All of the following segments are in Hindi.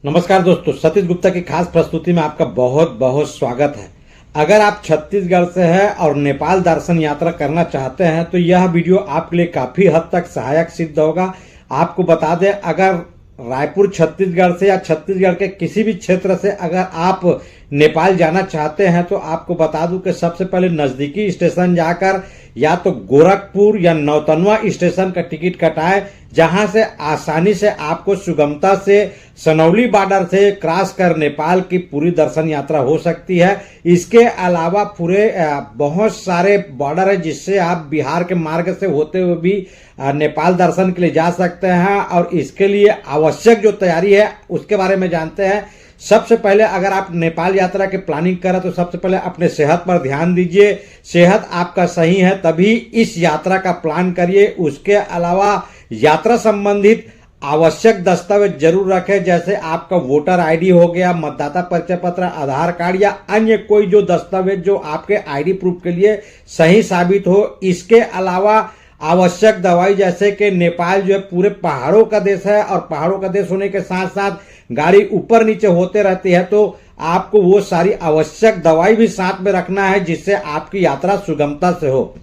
नमस्कार दोस्तों, सतीश गुप्ता की खास प्रस्तुति में आपका बहुत बहुत स्वागत है। अगर आप छत्तीसगढ़ से हैं और नेपाल दर्शन यात्रा करना चाहते हैं तो यह वीडियो आपके लिए काफी हद तक सहायक सिद्ध होगा। आपको बता दें, अगर रायपुर छत्तीसगढ़ से या छत्तीसगढ़ के किसी भी क्षेत्र से अगर आप नेपाल जाना चाहते हैं तो आपको बता दूं कि सबसे पहले नजदीकी स्टेशन जाकर या तो गोरखपुर या नौतनवा स्टेशन का टिकट कटाएं, जहां से आसानी से आपको सुगमता से सनौली बॉर्डर से क्रॉस कर नेपाल की पूरी दर्शन यात्रा हो सकती है। इसके अलावा पूरे बहुत सारे बॉर्डर है जिससे आप बिहार के मार्ग से होते हुए भी नेपाल दर्शन के लिए जा सकते हैं। और इसके लिए आवश्यक जो तैयारी है उसके बारे में जानते हैं। सबसे पहले अगर आप नेपाल यात्रा की प्लानिंग करें तो सबसे पहले अपने सेहत पर ध्यान दीजिए। सेहत आपका सही है तभी इस यात्रा का प्लान करिए। उसके अलावा यात्रा संबंधित आवश्यक दस्तावेज जरूर रखें, जैसे आपका वोटर आईडी हो गया, मतदाता परिचय पत्र, आधार कार्ड या अन्य कोई जो दस्तावेज जो आपके आईडी प्रूफ के लिए सही साबित हो। इसके अलावा आवश्यक दवाई, जैसे कि नेपाल जो है पूरे पहाड़ों का देश है और पहाड़ों का देश होने के साथ साथ गाड़ी ऊपर नीचे होते रहती है, तो आपको वो सारी आवश्यक दवाई भी साथ में रखना है जिससे आपकी यात्रा सुगमता से हो।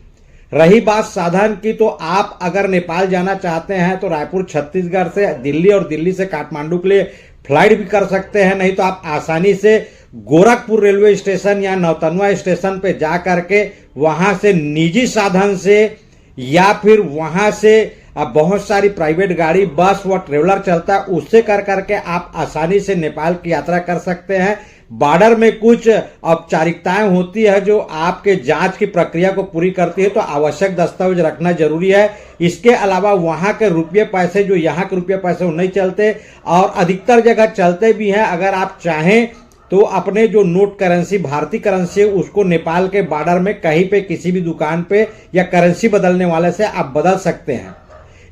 रही बात साधन की, तो आप अगर नेपाल जाना चाहते हैं तो रायपुर छत्तीसगढ़ से दिल्ली और दिल्ली से काठमांडू के लिए फ्लाइट भी कर सकते हैं, नहीं तो आप आसानी से गोरखपुर रेलवे स्टेशन या नौतनवा स्टेशन पे जा करके वहां से निजी साधन से या फिर वहां से बहुत सारी प्राइवेट गाड़ी, बस व ट्रेवलर चलता है, उससे कर करके आप आसानी से नेपाल की यात्रा कर सकते हैं। बॉर्डर में कुछ औपचारिकताएं होती है जो आपके जांच की प्रक्रिया को पूरी करती है, तो आवश्यक दस्तावेज रखना जरूरी है। इसके अलावा वहां के रुपये पैसे जो यहाँ के रुपये पैसे वो नहीं चलते और अधिकतर जगह चलते भी हैं। अगर आप चाहें तो अपने जो नोट करेंसी, भारतीय करेंसी है, उसको नेपाल के बॉर्डर में कहीं पे किसी भी दुकान पे या करेंसी बदलने वाले से आप बदल सकते हैं।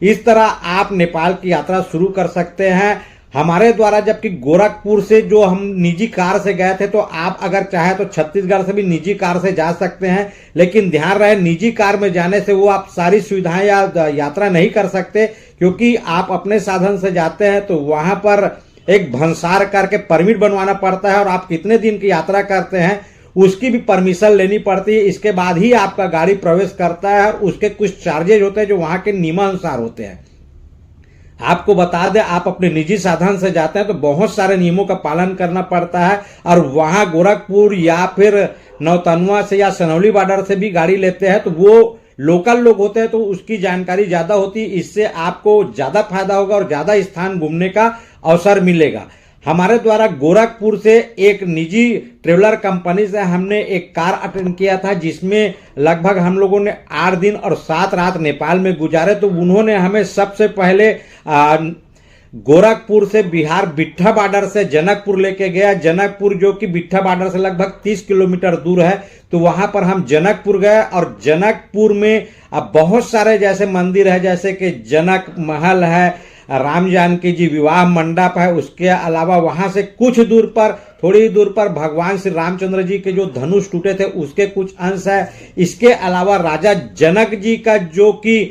इस तरह आप नेपाल की यात्रा शुरू कर सकते हैं हमारे द्वारा। जबकि गोरखपुर से जो हम निजी कार से गए थे, तो आप अगर चाहे तो छत्तीसगढ़ से भी निजी कार से जा सकते हैं, लेकिन ध्यान रहे निजी कार में जाने से वो आप सारी सुविधाएं या यात्रा नहीं कर सकते, क्योंकि आप अपने साधन से जाते हैं तो वहां पर एक भंसार करके परमिट बनवाना पड़ता है और आप कितने दिन की यात्रा करते हैं उसकी भी परमिशन लेनी पड़ती है। इसके बाद ही आपका गाड़ी प्रवेश करता है और उसके कुछ चार्जेज होते हैं जो वहां के नियमानुसार होते हैं। आपको बता दें, आप अपने निजी साधन से जाते हैं तो बहुत सारे नियमों का पालन करना पड़ता है और वहां गोरखपुर या फिर नौतनवा से या सनौली बॉर्डर से भी गाड़ी लेते हैं तो वो लोकल लोग होते हैं तो उसकी जानकारी ज्यादा होती है। इससे आपको ज्यादा फायदा होगा और ज्यादा स्थान घूमने का अवसर मिलेगा। हमारे द्वारा गोरखपुर से एक निजी ट्रेवलर कंपनी से हमने एक कार अटेंड किया था, जिसमें लगभग हम लोगों ने 8 दिन और 7 रात नेपाल में गुजारे। तो उन्होंने हमें सबसे पहले गोरखपुर से बिहार बिट्ठा बॉर्डर से जनकपुर लेके गया। जनकपुर जो कि बिट्ठा बॉर्डर से लगभग 30 किलोमीटर दूर है, तो वहां पर हम जनकपुर गए और जनकपुर में अब बहुत सारे जैसे मंदिर है, जैसे कि जनक महल है, राम जानकी जी विवाह मंडप है। उसके अलावा वहां से कुछ दूर पर, थोड़ी दूर पर भगवान श्री रामचंद्र जी के जो धनुष टूटे थे उसके कुछ अंश है। इसके अलावा राजा जनक जी का जो कि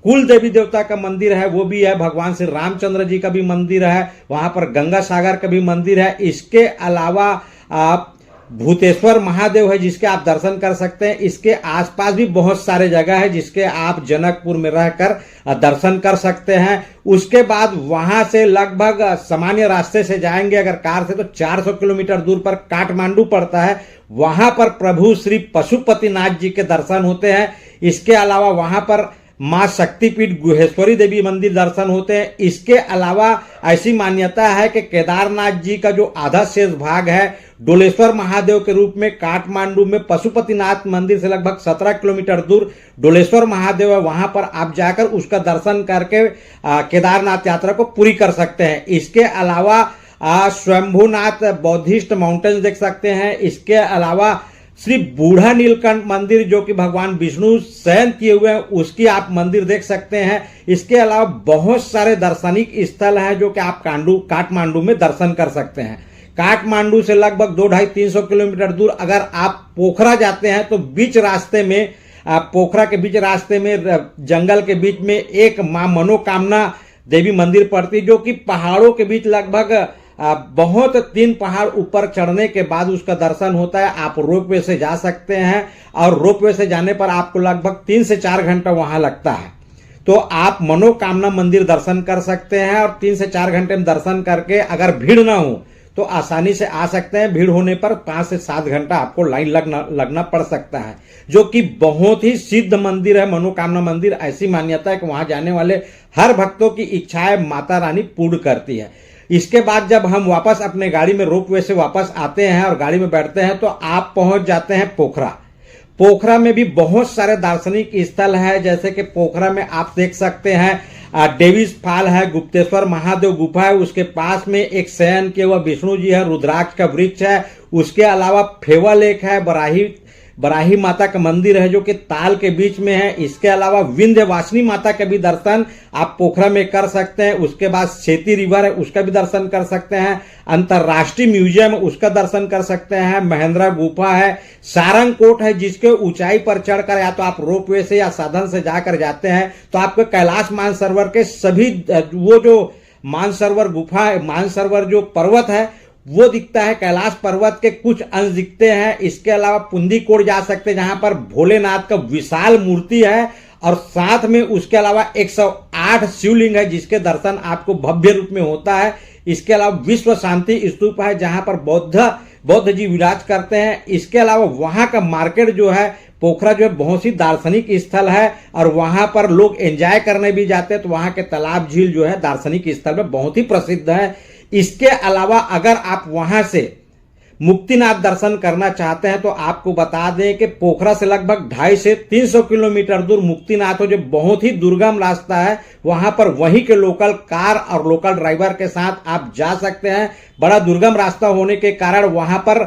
कुल देवी देवता का मंदिर है वो भी है, भगवान श्री रामचंद्र जी का भी मंदिर है, वहां पर गंगा सागर का भी मंदिर है। इसके अलावा आप भूतेश्वर महादेव है जिसके आप दर्शन कर सकते हैं। इसके आसपास भी बहुत सारे जगह है जिसके आप जनकपुर में रहकर दर्शन कर सकते हैं। उसके बाद वहां से लगभग सामान्य रास्ते से जाएंगे अगर कार से तो 400 किलोमीटर दूर पर काठमांडू पड़ता है। वहां पर प्रभु श्री पशुपतिनाथ जी के दर्शन होते हैं। इसके अलावा वहां पर मां शक्तिपीठ गुहेश्वरी देवी मंदिर दर्शन होते हैं। इसके अलावा ऐसी मान्यता है कि केदारनाथ जी का जो आधा शेष भाग है डोलेश्वर महादेव के रूप में काठमांडू में पशुपतिनाथ मंदिर से लगभग 17 किलोमीटर दूर डोलेश्वर महादेव है, वहां पर आप जाकर उसका दर्शन करके केदारनाथ यात्रा को पूरी कर सकते हैं। इसके अलावा स्वयंभूनाथ बौद्धिस्ट माउंटेन देख सकते हैं। इसके अलावा श्री बूढ़ा नीलकंठ मंदिर जो कि भगवान विष्णु शयन किए हुए हैं उसकी आप मंदिर देख सकते हैं। इसके अलावा बहुत सारे दार्शनिक स्थल हैं जो कि आप काठमांडू में दर्शन कर सकते हैं। काठमांडू से लगभग 200-300 किलोमीटर दूर अगर आप पोखरा जाते हैं तो बीच रास्ते में, पोखरा के बीच रास्ते में जंगल के बीच में एक मां मनोकामना देवी मंदिर पड़ती जो कि पहाड़ों के बीच लगभग बहुत 3 पहाड़ ऊपर चढ़ने के बाद उसका दर्शन होता है। आप रोपवे से जा सकते हैं और रोपवे से जाने पर आपको लगभग 3 से 4 घंटा वहां लगता है। तो आप मनोकामना मंदिर दर्शन कर सकते हैं और 3 से 4 घंटे में दर्शन करके अगर भीड़ ना हो तो आसानी से आ सकते हैं। भीड़ होने पर 5 से 7 घंटा आपको लाइन लगना पड़ सकता है, जो कि बहुत ही सिद्ध मंदिर है मनोकामना मंदिर। ऐसी मान्यता है कि वहां जाने वाले हर भक्तों की इच्छाएं माता रानी पूर्ण करती है। इसके बाद जब हम वापस अपने गाड़ी में रोपवे से वापस आते हैं और गाड़ी में बैठते हैं तो आप पहुंच जाते हैं पोखरा। पोखरा में भी बहुत सारे दार्शनिक स्थल है, जैसे कि पोखरा में आप देख सकते हैं डेविस फॉल है, गुप्तेश्वर महादेव गुफा है, उसके पास में एक शयन के वह विष्णु जी है, रुद्राक्ष का वृक्ष है, उसके अलावा फेवा लेक है, बराही माता का मंदिर है जो कि ताल के बीच में है। इसके अलावा विंध्यवासिनी माता के भी दर्शन आप पोखरा में कर सकते हैं। उसके बाद सेती रिवर है, उसका भी दर्शन कर सकते हैं। अंतरराष्ट्रीय म्यूजियम उसका दर्शन कर सकते हैं। महेंद्रा गुफा है, सारंग कोट है, जिसके ऊंचाई पर चढ़कर या तो आप रोपवे से या साधन से जाकर जाते हैं तो आपको कैलाश मानसरोवर के सभी वो जो मानसरोवर गुफा है, मानसरोवर जो पर्वत है वो दिखता है। कैलाश पर्वत के कुछ अंश दिखते हैं। इसके अलावा पुंडीकोट जा सकते हैं जहां पर भोलेनाथ का विशाल मूर्ति है और साथ में उसके अलावा 108 शिवलिंग है जिसके दर्शन आपको भव्य रूप में होता है। इसके अलावा विश्व शांति स्तूप है जहां पर बौद्ध जी विराज करते हैं। इसके अलावा वहां का मार्केट जो है पोखरा जो है बहुत ही दार्शनिक स्थल है और वहां पर लोग एंजॉय करने भी जाते हैं। तो वहां के तालाब झील जो है दार्शनिक स्थल में बहुत ही प्रसिद्ध है। इसके अलावा अगर आप वहां से मुक्तिनाथ दर्शन करना चाहते हैं तो आपको बता दें कि पोखरा से लगभग 250 से 300 किलोमीटर दूर मुक्तिनाथ हो, जो बहुत ही दुर्गम रास्ता है। वहां पर वहीं के लोकल कार और लोकल ड्राइवर के साथ आप जा सकते हैं। बड़ा दुर्गम रास्ता होने के कारण वहां पर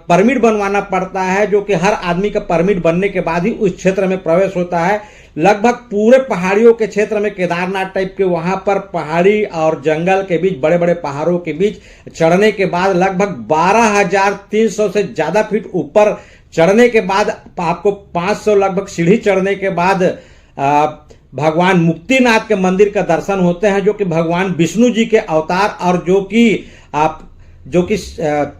परमिट बनवाना पड़ता है, जो कि हर आदमी का परमिट बनने के बाद ही उस क्षेत्र में प्रवेश होता है। लगभग पूरे पहाड़ियों के क्षेत्र में केदारनाथ टाइप के वहां पर पहाड़ी और जंगल के बीच, बड़े बड़े पहाड़ों के बीच चढ़ने के बाद लगभग 12,300 से ज्यादा फीट ऊपर चढ़ने के बाद आपको 500 लगभग सीढ़ी चढ़ने के बाद भगवान मुक्तिनाथ के मंदिर का दर्शन होते हैं, जो कि भगवान विष्णु जी के अवतार और जो कि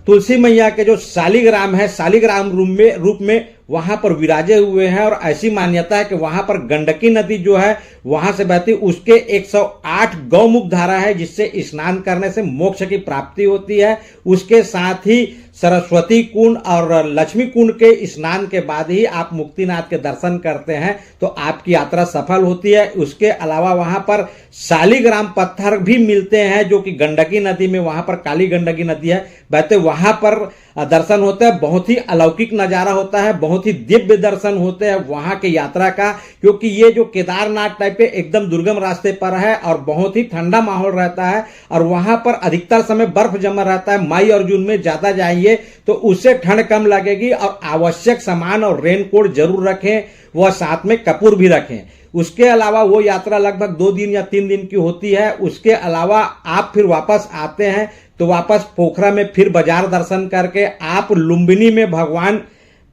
तुलसी मैया के जो शालिग्राम है, शालिग्राम रूप में वहां पर विराजे हुए हैं। और ऐसी मान्यता है कि वहां पर गंडकी नदी जो है वहां से बहती, उसके 108 गौमुख धारा है जिससे स्नान करने से मोक्ष की प्राप्ति होती है। उसके साथ ही सरस्वती कुंड और लक्ष्मी कुंड के स्नान के बाद ही आप मुक्तिनाथ के दर्शन करते हैं तो आपकी यात्रा सफल होती है। उसके अलावा वहां पर शालिग्राम पत्थर भी मिलते हैं जो कि गंडकी नदी में, वहां पर काली गंडकी नदी है बहते, वहां पर दर्शन होता है। बहुत ही अलौकिक नजारा होता है, बहुत ही दिव्य दर्शन होते हैं वहां के यात्रा का, क्योंकि ये जो केदारनाथ टाइप के एकदम दुर्गम रास्ते पर है और बहुत ही ठंडा माहौल रहता है और वहां पर अधिकतर समय बर्फ जमा रहता है। मई और जून में ज्यादा जाइए तो उससे ठंड कम लगेगी। और आवश्यक सामान और रेनकोट जरूर रखें, वह साथ में कपूर भी रखें। उसके अलावा वो यात्रा लगभग 2 दिन या 3 दिन की होती है। उसके अलावा आप फिर वापस आते हैं तो वापस पोखरा में फिर बाजार दर्शन करके आप लुम्बिनी में भगवान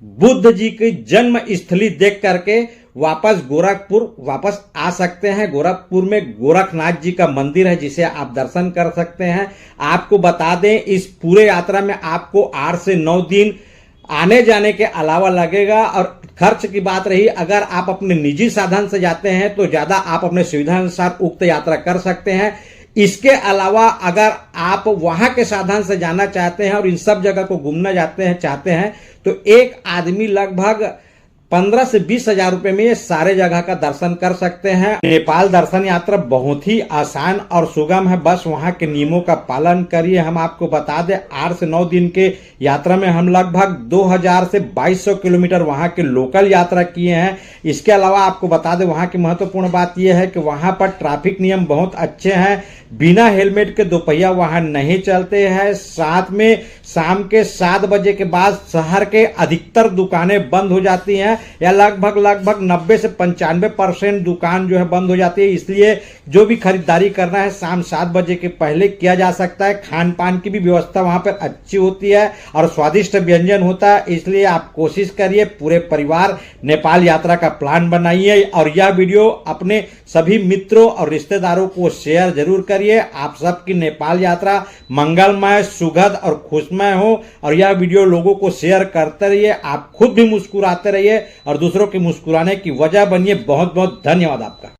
बुद्ध जी की जन्म स्थली देख करके वापस गोरखपुर वापस आ सकते हैं। गोरखपुर में गोरखनाथ जी का मंदिर है जिसे आप दर्शन कर सकते हैं। आपको बता दें इस पूरे यात्रा में आपको 8 से 9 दिन आने जाने के अलावा लगेगा। और खर्च की बात रही, अगर आप अपने निजी साधन से जाते हैं तो ज्यादा आप अपने सुविधा अनुसार उक्त यात्रा कर सकते हैं। इसके अलावा अगर आप वहां के साधन से जाना चाहते हैं और इन सब जगह को घूमना चाहते हैं तो एक आदमी लगभग 15 से 20 हजार रुपए में ये सारे जगह का दर्शन कर सकते हैं। नेपाल दर्शन यात्रा बहुत ही आसान और सुगम है, बस वहां के नियमों का पालन करिए। हम आपको बता दें 8 से 9 दिन के यात्रा में हम लगभग 2000 से 2200 किलोमीटर वहां के लोकल यात्रा किए हैं। इसके अलावा आपको बता दें वहां की महत्वपूर्ण बात यह है कि वहां पर ट्रैफिक नियम बहुत अच्छे हैं। बिना हेलमेट के दोपहिया वाहन नहीं चलते हैं। साथ में शाम के 7 बजे के बाद शहर के अधिकतर दुकानें बंद हो जाती हैं, या लगभग 90 से 95% दुकान जो है बंद हो जाती है। इसलिए जो भी खरीदारी करना है शाम 7 बजे के पहले किया जा सकता है। खान पान की भी व्यवस्था वहां पर अच्छी होती है और स्वादिष्ट व्यंजन होता है। इसलिए आप कोशिश करिए, पूरे परिवार नेपाल यात्रा का प्लान बनाइए और यह वीडियो अपने सभी मित्रों और रिश्तेदारों को शेयर जरूर करिए। आप सबकी नेपाल यात्रा मंगलमय, सुखद और खुशमय हो और यह वीडियो लोगों को शेयर करते रहिए। आप खुद भी मुस्कुराते रहिए और दूसरों के मुस्कुराने की वजह बनिए। बहुत बहुत धन्यवाद आपका।